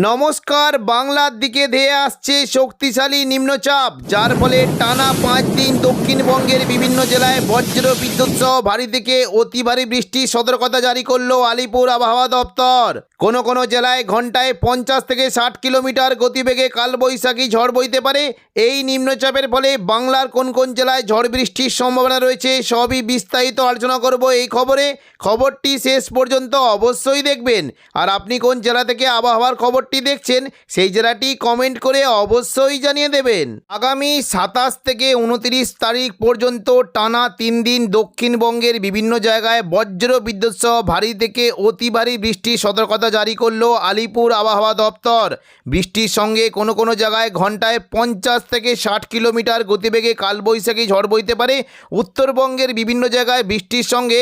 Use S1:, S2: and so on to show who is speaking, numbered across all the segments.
S1: নমস্কার। বাংলার দিকে ধেয়ে আসছে শক্তিশালী নিম্নচাপ, যার ফলে টানা 5 দিন দক্ষিণবঙ্গের বিভিন্ন জেলায় বজ্র বিদ্যুৎ সহ ভারী থেকে অতি ভারী বৃষ্টির সতর্কতা জারি করলো আলিপুর আবহাওয়া দপ্তর। কোনো জেলায় ঘন্টায় 50 থেকে 60 কিলোমিটার গতিবেগে কালবৈশাখী ঝড় বইতে পারে। এই নিম্নচাপের ফলে বাংলার কোন জেলায় ঝড় বৃষ্টির সম্ভাবনা রয়েছে সবই বিস্তারিত আলোচনা করব এই খবরে। খবরটি শেষ পর্যন্ত অবশ্যই দেখবেন। আর আপনি কোন জেলা থেকে আবহাওয়ার খবরটি দেখছেন সেই জেলাটি কমেন্ট করে অবশ্যই জানিয়ে দেবেন। আগামী 27 থেকে 29 তারিখ পর্যন্ত টানা 3 দিন দক্ষিণবঙ্গের বিভিন্ন জায়গায় বজ্র বিদ্যুৎ সহ ভারী থেকে অতি ভারী বৃষ্টির সতর্কতা জারি করলো আলিপুর আবহাওয়া দপ্তর। বৃষ্টির সঙ্গে কোনো জায়গায় ঘন্টায় 50 থেকে 60 কিলোমিটার গতিবেগে কালবৈশাখী ঝড় বইতে পারে। উত্তরবঙ্গের বিভিন্ন জায়গায় বৃষ্টির সঙ্গে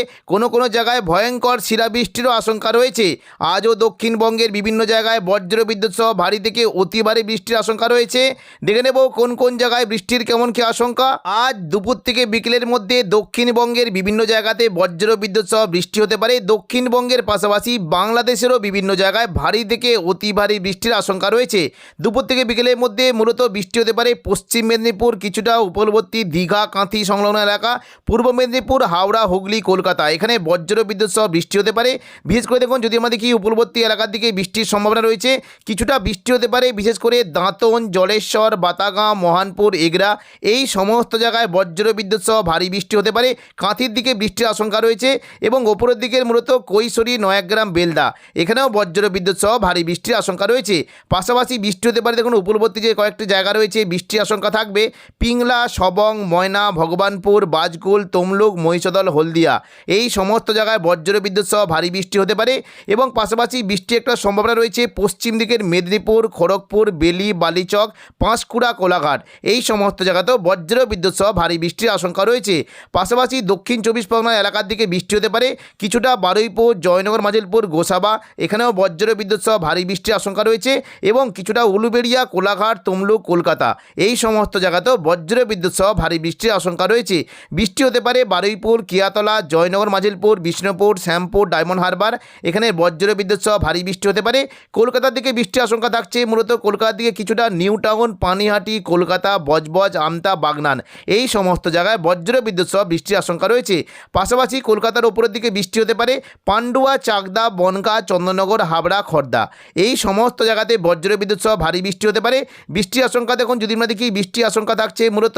S1: কোনো জায়গায় ভয়ঙ্কর শিলাবৃষ্টিরও আশঙ্কা রয়েছে। আজও দক্ষিণবঙ্গের বিভিন্ন জায়গায় বজ্র বিদ্যুৎ সহ ভারী থেকে অতি ভারী বৃষ্টির আশঙ্কা রয়েছে। দেখে নেব কোন জায়গায় বৃষ্টির কেমন কি আশঙ্কা। আজ দুপুর থেকে বিকেলের মধ্যে দক্ষিণবঙ্গের বিভিন্ন জায়গাতে বজ্র বিদ্যুৎ সহ বৃষ্টি হতে পারে। দক্ষিণবঙ্গের পাশাপাশি বাংলাদেশেরও বিভিন্ন জায়গায় ভারী থেকে অতি ভারী বৃষ্টির আশঙ্কা রয়েছে। দুপুর থেকে বিকেলের মধ্যে মূলত বৃষ্টি হতে পারে পশ্চিম মেদিনীপুর, কিছুটা উপকূলবর্তী দীঘা, কাঁথি সংলগ্ন এলাকা, পূর্ব মেদিনীপুর, হাওড়া, হুগলি, কলকাতা, এখানে বজ্র বিদ্যুৎ সহ বৃষ্টি হতে পারে। বিশেষ করে দেখুন, যদি আমরা দেখি উপকূলবর্তী এলাকার দিকে বৃষ্টির সম্ভাবনা রয়েছে, কিছুটা বৃষ্টি হতে পারে বিশেষ করে দাঁতন, জলেশ্বর, বাতাগাঁ, মহানপুর, এগরা, এই সমস্ত জায়গায় বজ্র বিদ্যুৎ সহ ভারী বৃষ্টি হতে পারে। কাঁথির দিকে বৃষ্টির আশঙ্কা রয়েছে এবং ওপরের দিকের মূলত কৈশোরী, নয়াগ্রাম, বেলদা, এখানেও বজ্র বিদ্যুৎ সহ ভারী বৃষ্টির আশঙ্কা রয়েছে। পাশাপাশি বৃষ্টি হতে পারে দেখুন উপকূলবর্তী যে কয়েকটি জায়গা রয়েছে বৃষ্টির আশঙ্কা থাকবে পিংলা, সবং, ময়না, ভগবানপুর, বাজকুল, তমলুক, মহিষাদল, হলদিয়া, এই সমস্ত জায়গায় বজ্র বিদ্যুৎ সহ ভারী বৃষ্টি হতে পারে। এবং পাশাপাশি বৃষ্টির একটা সম্ভাবনা রয়েছে পশ্চিম দিকের মেদিনীপুর, খড়গপুর, বেলি, বালিচক, পাঁশকুড়া, কোলাঘাট, এই সমস্ত জায়গাতেও বজ্র বিদ্যুৎ সহ ভারী বৃষ্টির আশঙ্কা রয়েছে। পাশাপাশি দক্ষিণ 24 পরগনা এলাকার দিকে বৃষ্টি হতে পারে কিছুটা বারুইপুর, জয়নগর, মাজিলপুর, গোসাবা, এখানেও বজ্র বিদ্যুৎ সহ ভারী বৃষ্টির আশঙ্কা রয়েছে এবং কিছুটা উলুবেড়িয়া, কোলাঘাট, তমলুক, কলকাতা, এই সমস্ত জায়গাতেও বজ্র বিদ্যুৎ সহ ভারী বৃষ্টির আশঙ্কা রয়েছে। বৃষ্টি হতে পারে বারুইপুর, কিয়াতলা, জয়নগর, মাজিলপুর, বিষ্ণুপুর, শ্যামপুর, ডায়মন্ড হারবার, এখানে বজ্র বিদ্যুৎ সহ ভারী বৃষ্টি হতে পারে। কলকাতার দিকে বৃষ্টির আশঙ্কা থাকছে মূলত কলকাতার দিকে কিছুটা নিউ টাউন, পানিহাটি, কলকাতা, বজবজ, আমতা, বাগনান, এই সমস্ত জায়গায় বজ্র বিদ্যুৎ সহ বৃষ্টির আশঙ্কা রয়েছে। পাশাপাশি কলকাতার উপরের দিকে বৃষ্টি হতে পারে পান্ডুয়া, চাকদা, বনগাঁ, চন্দননগর, হাবড়া, খড়দা, এই সমস্ত জায়গাতে বজ্র বিদ্যুৎ সহ ভারী বৃষ্টি হতে পারে। বৃষ্টির আশঙ্কা দেখুন, যদি আমরা দেখি বৃষ্টির আশঙ্কা থাকছে মূলত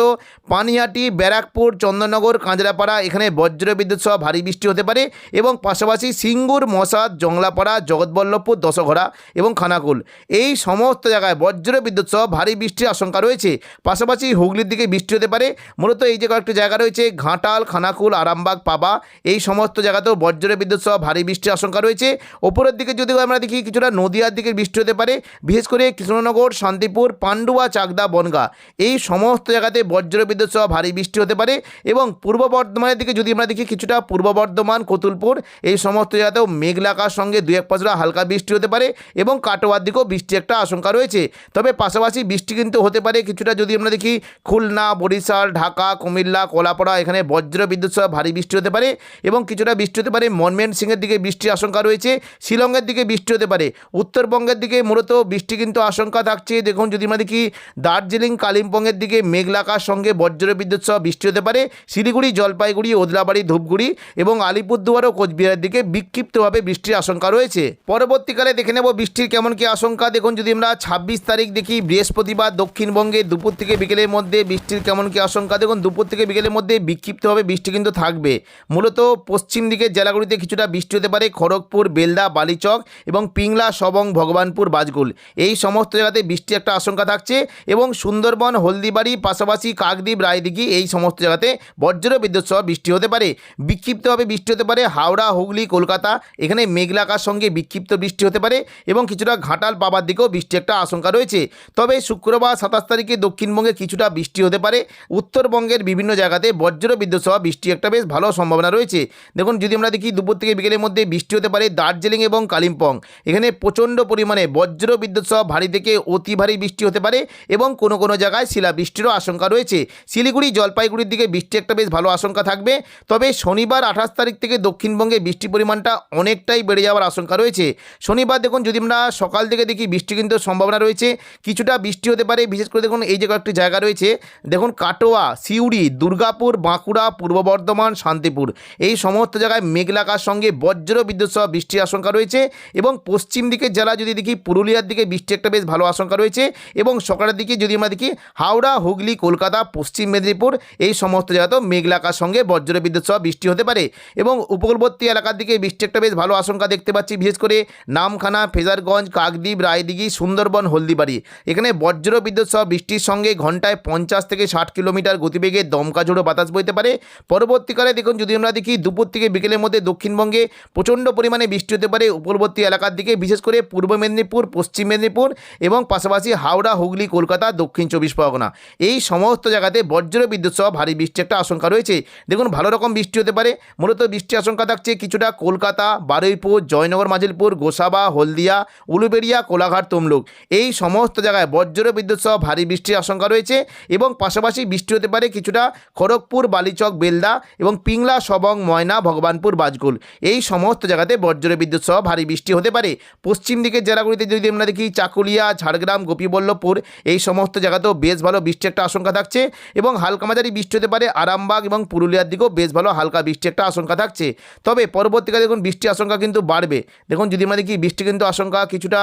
S1: পানিহাটি, ব্যারাকপুর, চন্দননগর, কাঁচরাপাড়া, এখানে বজ্র বিদ্যুৎ সহ ভারী বৃষ্টি হতে পারে এবং পাশাপাশি সিঙ্গুর, মশাদ, জংলাপাড়া, জগৎবল্লভপুর, দশঘরা এবং খানাকুল, এই সমস্ত জায়গায় বজ্র বিদ্যুৎ সহ ভারী বৃষ্টির আশঙ্কা রয়েছে। পাশাপাশি হুগলির দিকে বৃষ্টি হতে পারে মূলত এই যে কয়েকটি জায়গা রয়েছে ঘাটাল, খানাকুল, আরামবাগ, পাবা, এই সমস্ত জায়গাতেও বজ্র বিদ্যুৎ সহ ভারী বৃষ্টির আশঙ্কা রয়েছে। ওপরের দিকে যদি আমরা দেখি কিছুটা নদিয়ার দিকে বৃষ্টি হতে পারে বিশেষ করে কৃষ্ণনগর, শান্তিপুর, পান্ডুয়া, চাকদা, বনগাঁ, এই সমস্ত জায়গাতে বজ্র বিদ্যুৎ সহ ভারী বৃষ্টি হতে পারে। এবং পূর্ব বর্ধমানের দিকে যদি আমরা দেখি কিছুটা পূর্ব বর্ধমান, কতুলপুর, এই সমস্ত জায়গাতেও মেঘলা আকাশ সঙ্গে 2-1 পশলা হালকা বৃষ্টি হতে পারে এবং কাটোয়ার দিকেও বৃষ্টি একটা আশঙ্কা রয়েছে। তবে পাশাপাশি বৃষ্টি কিন্তু হতে পারে কিছুটা যদি আমরা দেখি খুলনা, বরিশাল, ঢাকা, কুমিল্লা, কলাপাড়া, এখানে বজ্র বিদ্যুৎ সহ ভারী বৃষ্টি হতে পারে এবং কিছুটা বৃষ্টি হতে পারে ময়মনসিংহের দিকে বৃষ্টির আশঙ্কা রয়েছে। শিলংয়ের দিকে বৃষ্টি হতে পারে। উত্তরবঙ্গের দিকে মূলত বৃষ্টি কিন্তু আশঙ্কা থাকছে দেখুন, যদি আমরা দেখি দার্জিলিং, কালিম্পংয়ের দিকে মেঘলা আকাশ সঙ্গে বজ্র বিদ্যুৎ সহ বৃষ্টি হতে পারে। শিলিগুড়ি, জলপাইগুড়ি, ওদলাবাড়ি, ধূপগুড়ি এবং আলিপুরদুয়ার ও কোচবিহারের দিকে বিক্ষিপ্তভাবে বৃষ্টির আশঙ্কা রয়েছে। পরবর্তীকালে দেখে নেব বৃষ্টির কেমন কি আশঙ্কা। দেখুন, যদি আমরা 26 তারিখ দেখি বৃহস্পতিবার দক্ষিণবঙ্গে দুপুর থেকে বিকেলের মধ্যে বৃষ্টির কেমন কি আশঙ্কা। দেখুন, দুপুর থেকে বিকেলের মধ্যে বিক্ষিপ্তভাবে বৃষ্টি কিন্তু থাকবে। মূলত পশ্চিম দিকের জেলাগুলিতে কিছুটা বৃষ্টি হতে পারে খড়গপুর, বেলদা, বালিচক এবং পিংলা, সবং, ভগবানপুর, বাজকুল, এই সমস্ত জায়গাতে বৃষ্টির একটা আশঙ্কা থাকছে এবং সুন্দরবন, হলদিবাড়ি, পাশাপাশি কাকদ্বীপ, রায়দিঘি, এই সমস্ত জায়গাতে বজ্র বিদ্যুৎ সহ বৃষ্টি হতে পারে। বিক্ষিপ্তভাবে বৃষ্টি হতে পারে হাওড়া, হুগলি, কলকাতা, এখানে মেঘলা আকাশ সঙ্গে বিক্ষিপ্ত বৃষ্টি হতে পারে এবং কিছুটা কিছুটা ঘাটাল পাবার দিকেও বৃষ্টি একটা আশঙ্কা রয়েছে। তবে শুক্রবার 27 তারিখে দক্ষিণবঙ্গে কিছুটা বৃষ্টি হতে পারে। উত্তরবঙ্গের বিভিন্ন জায়গাতে বজ্র বিদ্যুৎ সহ বৃষ্টি একটা বেশ ভালো সম্ভাবনা রয়েছে। দেখুন যদি আমরা দেখি দুপুর থেকে বিকেলের মধ্যে বৃষ্টি হতে পারে দার্জিলিং এবং কালিম্পং, এখানে প্রচণ্ড পরিমাণে বজ্র বিদ্যুৎ সহ ভারী থেকে অতি ভারী বৃষ্টি হতে পারে এবং কোনো কোনো জায়গায় শিলাবৃষ্টিরও আশঙ্কা রয়েছে। শিলিগুড়ি জলপাইগুড়ির দিকে বৃষ্টি একটা বেশ ভালো আশঙ্কা থাকবে। তবে শনিবার 28 তারিখ থেকে দক্ষিণবঙ্গে বৃষ্টির পরিমাণটা অনেকটাই বেড়ে যাওয়ার আশঙ্কা রয়েছে। শনিবার দেখুন যদি আমরা সকাল থেকে দেখি বৃষ্টি কিন্তু সম্ভাবনা রয়েছে, কিছুটা বৃষ্টি হতে পারে। বিশেষ করে দেখুন এই যে কয়েকটি জায়গা রয়েছে, দেখুন কাটোয়া, সিউড়ি, দুর্গাপুর, বাঁকুড়া, পূর্ব বর্ধমান, শান্তিপুর, এই সমস্ত জায়গায় মেঘলা আকাশের সঙ্গে বজ্র বিদ্যুৎ সহ বৃষ্টির আশঙ্কা রয়েছে। এবং পশ্চিম দিকের জেলা যদি দেখি পুরুলিয়ার দিকে বৃষ্টি একটা বেশ ভালো আশঙ্কা রয়েছে। এবং সকালের দিকে যদি আমরা দেখি হাওড়া, হুগলি, কলকাতা, পশ্চিম মেদিনীপুর, এই সমস্ত জায়গাতেও মেঘলা আকাশের সঙ্গে বজ্র বিদ্যুৎ সহ বৃষ্টি হতে পারে। এবং উপকূলবর্তী এলাকার দিকে বৃষ্টি একটা বেশ ভালো আশঙ্কা দেখতে পাচ্ছি। বিশেষ করে নামখানা, ফেজারগঞ্জ, কাকদ্বীপ, রায়দিঘি, সুন্দরবন, হলদিবাড়ি, এখানে বজ্র বিদ্যুৎ সহ বৃষ্টির সঙ্গে ঘন্টায় 50 থেকে 60 কিলোমিটার গতিবেগে দমকা ঝোড়ো বাতাস বইতে পারে। পরবর্তীকালে দেখুন যদি আমরা দেখি দুপুর থেকে বিকেলের মধ্যে দক্ষিণবঙ্গে প্রচণ্ড পরিমাণে বৃষ্টি হতে পারে উপকূলবর্তী এলাকার দিকে, বিশেষ করে পূর্ব মেদিনীপুর, পশ্চিম মেদিনীপুর এবং পাশাপাশি হাওড়া, হুগলি, কলকাতা, দক্ষিণ 24 পরগনা, এই সমস্ত জায়গাতে বজ্র বিদ্যুৎ সহ ভারী বৃষ্টি একটা আশঙ্কা রয়েছে। দেখুন ভালো রকম বৃষ্টি হতে পারে। মূলত বৃষ্টির আশঙ্কা থাকছে কিছুটা কলকাতা, বারুইপুর, জয়নগর, মাজিলপুর, গোসাবা, হলদিয়া, উলুবেড়িয়া, কোলাঘাট, তমলুক, এই সমস্ত জায়গায় বজ্র বিদ্যুৎ সহ ভারী বৃষ্টির আশঙ্কা রয়েছে। এবং পাশাপাশি বৃষ্টি হতে পারে কিছুটা খড়গপুর, বালিচক, বেলদা এবং পিংলা, সবং, ময়না, ভগবানপুর, বাজকুল, এই সমস্ত জায়গাতে বজ্র বিদ্যুৎ সহ ভারী বৃষ্টি হতে পারে। পশ্চিম দিকের জেলাগুলিতে যদি আমরা দেখি চাকুলিয়া, ঝাড়গ্রাম, গোপীবল্লভপুর, এই সমস্ত জায়গাতেও বেশ ভালো বৃষ্টি একটা আশঙ্কা থাকছে। এবং হালকা মাঝারি বৃষ্টি হতে পারে আরামবাগ এবং পুরুলিয়ার দিকেও বেশ ভালো হালকা বৃষ্টি একটা আশঙ্কা থাকছে। তবে পরবর্তীকালে দেখুন বৃষ্টির আশঙ্কা কিন্তু বাড়বে। দেখুন যদি আমরা দেখি বৃষ্টি কিন্তু আশঙ্কা কিছুটা,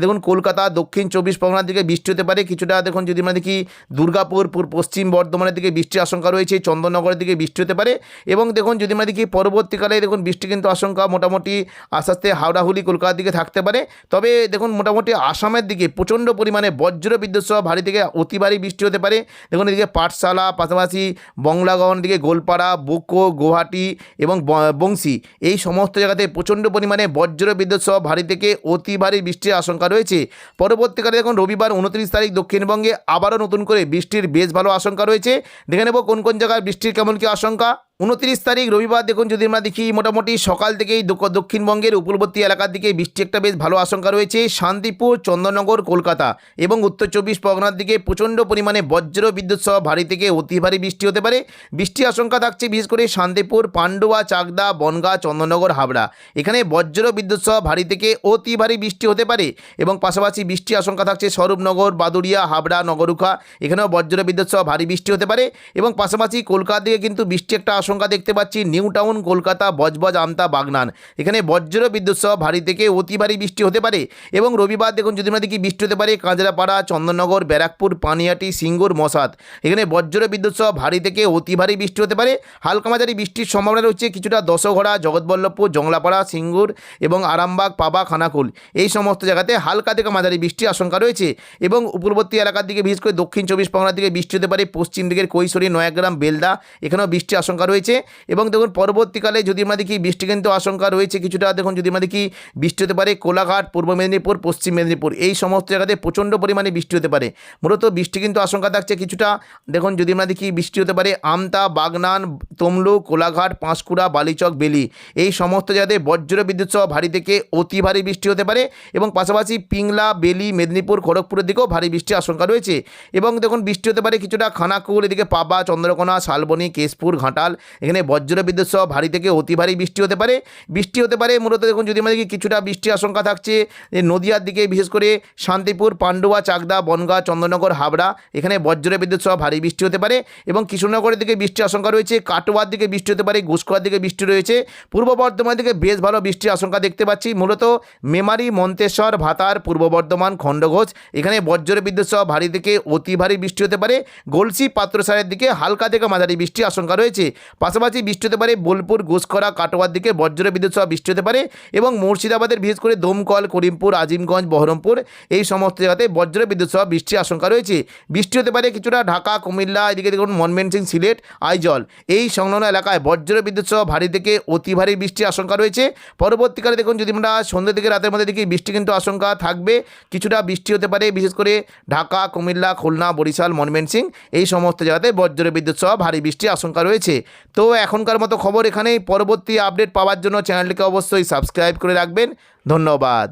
S1: দেখুন কলকাতা, দক্ষিণ 24 পরগনার দিকে বৃষ্টি হতে পারে কিছুটা। দেখুন যদি আমরা দেখি দুর্গাপুর, পশ্চিম বর্ধমানের দিকে বৃষ্টির আশঙ্কা রয়েছে, চন্দননগরের দিকে বৃষ্টি হতে পারে। এবং দেখুন যদি আমরা দেখি পরবর্তীকালে দেখুন বৃষ্টি কিন্তু আশঙ্কা মোটামুটি আস্তে আস্তে হাওড়া, হুগলি, কলকাতার দিকে থাকতে পারে। তবে দেখুন মোটামুটি আসামের দিকে প্রচণ্ড পরিমাণে বজ্র বিদ্যুৎ সহ ভারী থেকে অতি ভারী বৃষ্টি হতে পারে। দেখুন এদিকে পাঠশালা, পাশাপাশি বংলাগড়ের দিকে গোলপাড়া, বোকো, গুয়াহাটি এবং বংশী, এই সমস্ত জায়গাতে প্রচণ্ড পরিমাণে বজ্র বিদ্যুৎ সহ ভারী থেকে অতি ভারী বৃষ্টির আশঙ্কা রয়েছে। পরবর্তীকালে দেখুন রবিবার 29 তারিখ দক্ষিণবঙ্গে আবারও নতুন করে বৃষ্টির বেশ ভালো আশঙ্কা রয়েছে। দেখে নেব কোন কোন জায়গায় বৃষ্টির কেমন কী আশঙ্কা। 29 তারিখ রবিবার দেখুন যদি আমরা দেখি মোটামুটি সকাল থেকেই দক্ষিণবঙ্গের উপকূলবর্তী এলাকার দিকে বৃষ্টি একটা বেশ ভালো আশঙ্কা রয়েছে। শান্তিপুর, চন্দননগর, কলকাতা এবং উত্তর 24 পরগনার দিকে প্রচণ্ড পরিমাণে বজ্র বিদ্যুৎ সহ ভারী থেকে অতি ভারী বৃষ্টি হতে পারে। বৃষ্টির আশঙ্কা থাকছে বিশেষ করে শান্তিপুর, পান্ডুয়া, চাকদা, বনগাঁ, চন্দননগর, হাবড়া, এখানে বজ্র বিদ্যুৎ সহ ভারী থেকে অতি ভারী বৃষ্টি হতে পারে। এবং পাশাপাশি বৃষ্টির আশঙ্কা থাকছে স্বরূপনগর, বাদুড়িয়া, হাবড়া, নগরুখা, এখানেও বজ্র বিদ্যুৎ সহ ভারী বৃষ্টি হতে পারে। এবং পাশাপাশি কলকাতার দিকে কিন্তু বৃষ্টি একটা আশঙ্কা দেখতে পাচ্ছি নিউ টাউন, কলকাতা, বজবজ, আমতা, বাগনান, এখানে বজ্র বিদ্যুৎ সহ ভারী থেকে অতি ভারী বৃষ্টি হতে পারে। এবং রবিবার দেখুন যদি আমরা দেখি বৃষ্টি হতে পারে কাঁচরাপাড়া, চন্দননগর, ব্যারাকপুর, পানিহাটি, সিঙ্গুর, মশাদ, এখানে বজ্র বিদ্যুৎ সহ ভারী থেকে অতি ভারী বৃষ্টি হতে পারে। হালকা মাঝারি বৃষ্টির সম্ভাবনা রয়েছে কিছুটা দশঘড়া, জগৎবল্লভপুর, জংলাপাড়া, সিঙ্গুর এবং আরামবাগ, পাবা, খানাকুল, এই সমস্ত জায়গাতে হালকা থেকে মাঝারি বৃষ্টির আশঙ্কা রয়েছে। এবং উপকূলবর্তী এলাকার দিকে বিশেষ করে দক্ষিণ 24 পরগনার দিকে বৃষ্টি হতে পারে পশ্চিম দিকের কৈশোরী, নয়াগ্রাম, বেলদা, এখানেও বৃষ্টির আশঙ্কা রয়েছে। এবং দেখুন পরবর্তীকালে যদি আমরা দেখি বৃষ্টি কিন্তু আশঙ্কা রয়েছে কিছুটা। দেখুন যদি আমরা দেখি বৃষ্টি হতে পারে কোলাঘাট, পূর্ব মেদিনীপুর, পশ্চিম মেদিনীপুর, এই সমস্ত জায়গাতে প্রচণ্ড পরিমাণে বৃষ্টি হতে পারে। মূলত বৃষ্টি কিন্তু আশঙ্কা থাকছে কিছুটা। দেখুন যদি আমরা দেখি বৃষ্টি হতে পারে আমতা, বাগনান, তমলুক, কোলাঘাট, পাঁশকুড়া, বালিচক, বেলি, এই সমস্ত জায়গাতে বজ্র বিদ্যুৎ সহ ভারী থেকে অতি ভারী বৃষ্টি হতে পারে। এবং পাশাপাশি পিংলা, বেলি, মেদিনীপুর, খড়গপুরের দিকেও ভারী বৃষ্টির আশঙ্কা রয়েছে। এবং দেখুন বৃষ্টি হতে পারে কিছুটা খানাকুল, এদিকে পাবা, চন্দ্রকোনা, শালবনী, কেশপুর, ঘাটাল, এখানে বজ্র বিদ্যুৎ সহ ভারী থেকে অতি ভারী বৃষ্টি হতে পারে। বৃষ্টি হতে পারে মূলত দেখুন যদি আমরা দেখি কিছুটা বৃষ্টির আশঙ্কা থাকছে নদিয়ার দিকে, বিশেষ করে শান্তিপুর, পান্ডুয়া, চাকদা, বনগাঁ, চন্দননগর, হাবড়া, এখানে বজ্র বিদ্যুৎ সহ ভারী বৃষ্টি হতে পারে। এবং কৃষ্ণনগরের দিকে বৃষ্টির আশঙ্কা রয়েছে, কাটোয়ার দিকে বৃষ্টি হতে পারে, ঘুষকোয়ার দিকে বৃষ্টি রয়েছে। পূর্ব বর্ধমানের দিকে বেশ ভালো বৃষ্টির আশঙ্কা দেখতে পাচ্ছি। মূলত মেমারি, মন্তেশ্বর, ভাতার, পূর্ব বর্ধমান, খণ্ডঘোষ, এখানে বজ্র বিদ্যুৎ সহ ভারী থেকে অতি ভারী বৃষ্টি হতে পারে। গলসি, পাত্রসারের দিকে হালকা থেকে মাঝারি বৃষ্টির আশঙ্কা রয়েছে। পাশাপাশি বৃষ্টি হতে পারে বোলপুর, ঘোষকরা, কাটোয়ার দিকে বজ্র বিদ্যুৎ সহ বৃষ্টি হতে পারে এবং মুর্শিদাবাদের বিশেষ করে দমকল, করিমপুর, আজিমগঞ্জ, বহরমপুর এই সমস্ত জায়গাতে বজ্র বিদ্যুৎ সহ বৃষ্টির আশঙ্কা রয়েছে। বৃষ্টি হতে পারে কিছুটা ঢাকা, কুমিল্লা, এদিকে দেখুন ময়মনসিংহ, সিলেট, আইজল এই সংলগ্ন এলাকায় বজ্র বিদ্যুৎ সহ ভারী থেকে অতি ভারী বৃষ্টির আশঙ্কা রয়েছে। পরবর্তীকালে দেখুন যদি আমরা সন্ধ্যা থেকে রাতের মধ্যে দেখি বৃষ্টি কিন্তু আশঙ্কা থাকবে, কিছুটা বৃষ্টি হতে পারে বিশেষ করে ঢাকা, কুমিল্লা, খুলনা, বরিশাল, ময়মনসিংহ এই সমস্ত জায়গাতে বজ্র বিদ্যুৎ সহ ভারী বৃষ্টির আশঙ্কা রয়েছে। তো এখনকার মতো খবর এখানেই। পরবর্তী আপডেট পাওয়ার জন্য চ্যানেলটিকে অবশ্যই সাবস্ক্রাইব করে রাখবেন। ধন্যবাদ।